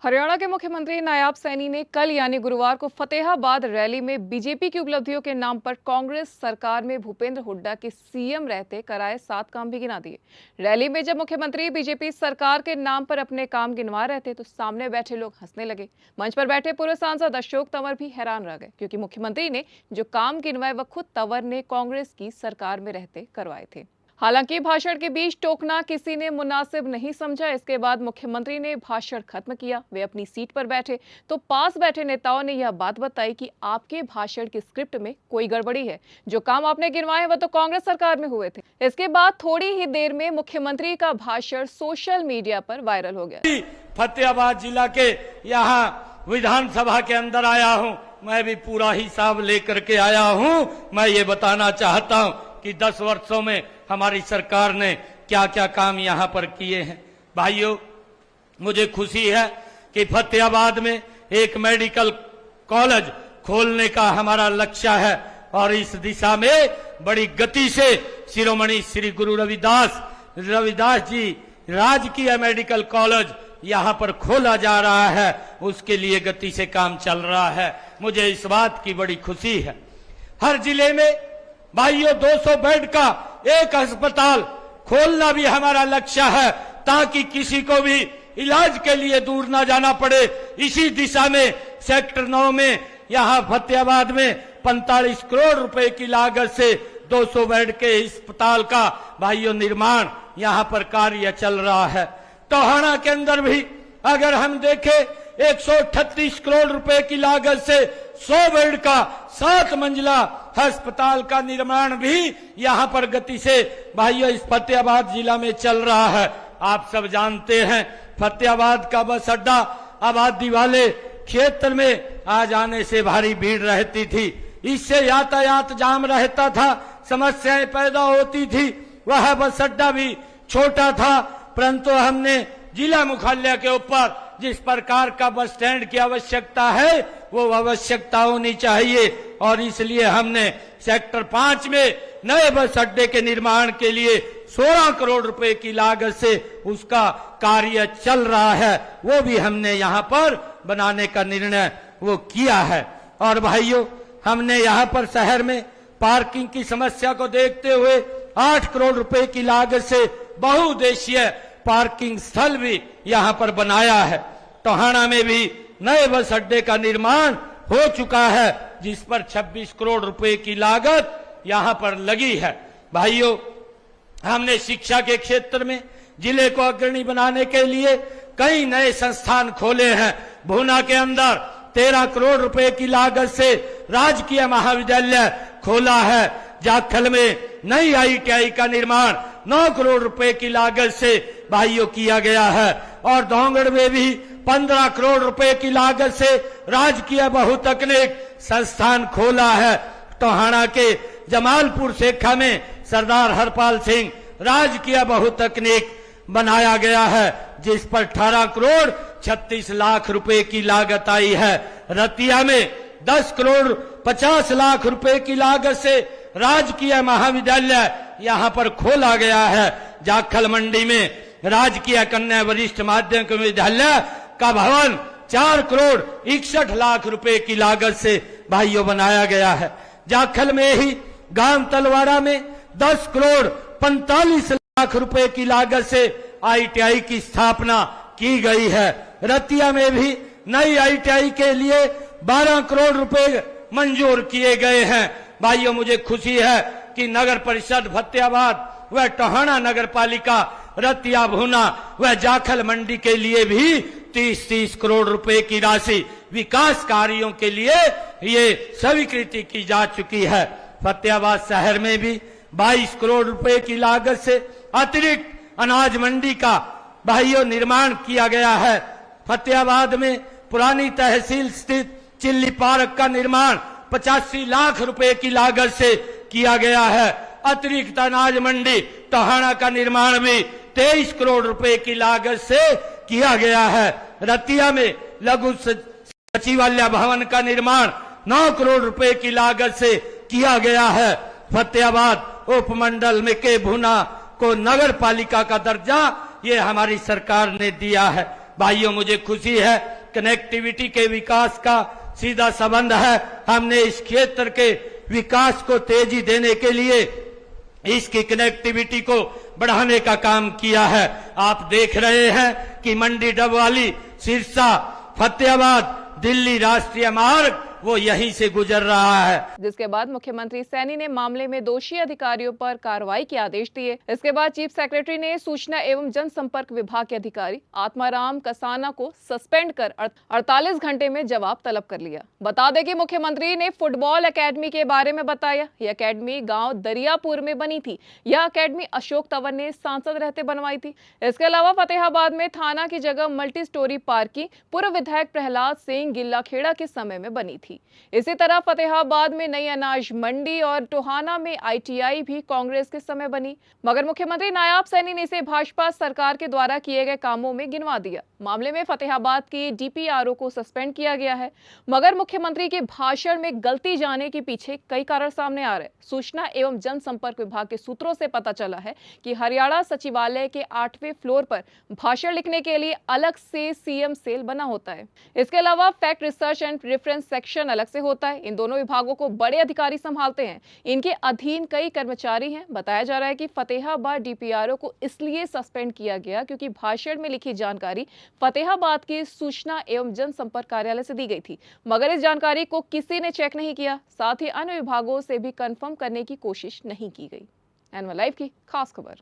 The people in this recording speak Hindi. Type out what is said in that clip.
हरियाणा के मुख्यमंत्री नायाब सैनी ने कल यानी गुरुवार को फतेहाबाद रैली में बीजेपी की उपलब्धियों के नाम पर कांग्रेस सरकार में भूपेंद्र हुड्डा के सीएम रहते कराए 7 काम भी गिना दिए। रैली में जब मुख्यमंत्री बीजेपी सरकार के नाम पर अपने काम गिनवा रहे थे तो सामने बैठे लोग हंसने लगे। मंच पर बैठे पूर्व सांसद अशोक तंवर भी हैरान रह गए, क्योंकि मुख्यमंत्री ने जो काम गिनवाए वह खुद तंवर ने कांग्रेस की सरकार में रहते करवाए थे। हालांकि भाषण के बीच टोकना किसी ने मुनासिब नहीं समझा। इसके बाद मुख्यमंत्री ने भाषण खत्म किया। वे अपनी सीट पर बैठे तो पास बैठे नेताओं ने यह बात बताई कि आपके भाषण की स्क्रिप्ट में कोई गड़बड़ी है। जो काम आपने गिनवाए वह तो कांग्रेस सरकार में हुए थे। इसके बाद थोड़ी ही देर में मुख्यमंत्री का भाषण सोशल मीडिया पर वायरल हो गया। फतेहाबाद जिला के यहाँ विधानसभा के अंदर आया हूँ, मैं भी पूरा हिसाब लेकर के आया हूँ। मैं ये बताना चाहता हूँ कि 10 वर्षों में हमारी सरकार ने क्या क्या काम यहाँ पर किए हैं। भाइयों, मुझे खुशी है कि फतेहाबाद में एक मेडिकल कॉलेज खोलने का हमारा लक्ष्य है और इस दिशा में बड़ी गति से शिरोमणि श्री गुरु रविदास जी राजकीय मेडिकल कॉलेज यहाँ पर खोला जा रहा है। उसके लिए गति से काम चल रहा है। मुझे इस बात की बड़ी खुशी है। हर जिले में भाइयों 200 बेड का एक अस्पताल खोलना भी हमारा लक्ष्य है, ताकि किसी को भी इलाज के लिए दूर ना जाना पड़े। इसी दिशा में सेक्टर 9 में यहाँ फतेहाबाद में 45 करोड़ रुपए की लागत से 200 बेड के अस्पताल का भाइयों निर्माण यहाँ पर कार्य चल रहा है। टोहाना के अंदर भी अगर हम देखें 138 करोड़ रुपए की लागत से 100 बेड का 7 मंजिला अस्पताल का निर्माण भी यहाँ पर गति से भाइयों इस फतेहाबाद जिला में चल रहा है। आप सब जानते हैं फतेहाबाद का बस अड्डा आबादी वाले क्षेत्र में आ जाने से भारी भीड़ रहती थी। इससे यातायात जाम रहता था, समस्याएं पैदा होती थी। वह बस अड्डा भी छोटा था, परंतु हमने जिला मुख्यालय के ऊपर जिस प्रकार का बस स्टैंड की आवश्यकता है वो आवश्यकता होनी चाहिए, और इसलिए हमने सेक्टर 5 में नए बस अड्डे के निर्माण के लिए 16 करोड़ रुपए की लागत से उसका कार्य चल रहा है। वो भी हमने यहाँ पर बनाने का निर्णय वो किया है। और भाइयों, हमने यहाँ पर शहर में पार्किंग की समस्या को देखते हुए 8 करोड़ रुपए की लागत से बहुउद्देशीय पार्किंग स्थल भी यहाँ पर बनाया है। टोहाना में भी नए बस अड्डे का निर्माण हो चुका है, जिस पर 26 करोड़ रुपए की लागत यहाँ पर लगी है। भाइयों, हमने शिक्षा के क्षेत्र में जिले को अग्रणी बनाने के लिए कई नए संस्थान खोले हैं। भूना के अंदर 13 करोड़ रुपए की लागत से राजकीय महाविद्यालय खोला है। जाखल में नई ITI का निर्माण 9 करोड़ रुपए की लागत से भाइयों किया गया है। और दोंगड़ में भी 15 करोड़ रुपए की लागत से राजकीय बहुतकनीक संस्थान खोला है। टोहाना के जमालपुर सेखा में सरदार हरपाल सिंह राजकीय बहुतकनीक बनाया गया है, जिस पर 18 करोड़ 36 लाख रुपए की लागत आई है। रतिया में 10 करोड़ 50 लाख रुपए की लागत से राजकीय महाविद्यालय यहाँ पर खोला गया है। जाखल मंडी में राजकीय कन्या वरिष्ठ माध्यमिक विद्यालय का भवन 4 करोड़ 61 लाख रुपए की लागत से भाइयों बनाया गया है। जाखल में ही गांव तलवाड़ा में 10 करोड़ 45 लाख रुपए की लागत से ITI की स्थापना की गई है। रतिया में भी नई ITI के लिए 12 करोड़ रुपए मंजूर किए गए हैं। भाइयों, मुझे खुशी है कि नगर परिषद फतेहाबाद व टोहाना नगर पालिका रतिया भूना व जाखल मंडी के लिए भी 30-30 करोड़ रुपए की राशि विकास कार्यों के लिए ये स्वीकृति की जा चुकी है। फतेहाबाद शहर में भी 22 करोड़ रुपए की लागत से अतिरिक्त अनाज मंडी का भाइयों निर्माण किया गया है। फतेहाबाद में पुरानी तहसील स्थित चिल्ली पार्क का निर्माण 85 लाख रुपए की लागत से किया गया है। अतिरिक्त अनाज मंडी टोहाना का निर्माण भी 23 करोड़ रुपए की लागत से किया गया है। रतिया में लघु सचिवालय भवन का निर्माण 9 करोड़ रुपए की लागत से किया गया है। फतेहाबाद उपमंडल में के भूना को नगर पालिका का दर्जा ये हमारी सरकार ने दिया है। भाइयों, मुझे खुशी है, कनेक्टिविटी के विकास का सीधा संबंध है। हमने इस क्षेत्र के विकास को तेजी देने के लिए इसकी कनेक्टिविटी को बढ़ाने का काम किया है। आप देख रहे हैं कि मंडी डबवाली, सिरसा, फतेहाबाद, दिल्ली राष्ट्रीय मार्ग वो यहीं से गुजर रहा है। जिसके बाद मुख्यमंत्री सैनी ने मामले में दोषी अधिकारियों पर कार्रवाई के आदेश दिए। इसके बाद चीफ सेक्रेटरी ने सूचना एवं जनसंपर्क विभाग के अधिकारी आत्माराम कसाना को सस्पेंड कर 48 घंटे में जवाब तलब कर लिया। बता दें कि मुख्यमंत्री ने फुटबॉल एकेडमी के बारे में बताया। यह एकेडमी गांव दरियापुर में बनी थी। यह एकेडमी अशोक तंवर ने सांसद रहते बनवाई थी। इसके अलावा फतेहाबाद में थाना की जगह मल्टी स्टोरी पार्किंग पूर्व विधायक प्रहलाद सिंह गिल्लाखेड़ा के समय में बनी थी। इसी तरह फतेहाबाद में नई अनाज मंडी और टोहाना में ITI भी कांग्रेस के समय बनी, मगर मुख्यमंत्री नायाब सैनी ने इसे भाजपा सरकार के द्वारा किए गए कामों में गिनवा दिया। मामले में फतेहाबाद की DPRO को सस्पेंड किया गया है, मगर मुख्यमंत्री के भाषण में गलती जाने के पीछे कई कारण सामने आ रहे हैं। सूचना एवं जनसंपर्क विभाग के सूत्रों से पता चला है कि हरियाणा सचिवालय के 8वें फ्लोर पर भाषण लिखने के लिए अलग से CM सेल बना होता है। इसके अलावा fact research and reference section अलग से होता है। इन दोनों विभागों को बड़े अधिकारी संभालते हैं। इनके अधीन कई कर्मचारी हैं। बताया जा रहा है कि फतेहाबाद DPRO को इसलिए सस्पेंड किया गया क्योंकि भाषण में लिखी जानकारी फतेहाबाद की सूचना एवं जनसंपर्क कार्यालय से दी गई थी, मगर इस जानकारी को किसी ने चेक नहीं किया। साथ ही अन्य विभागों से भी कंफर्म करने की कोशिश नहीं की गई। एनवन लाइव की खास खबर।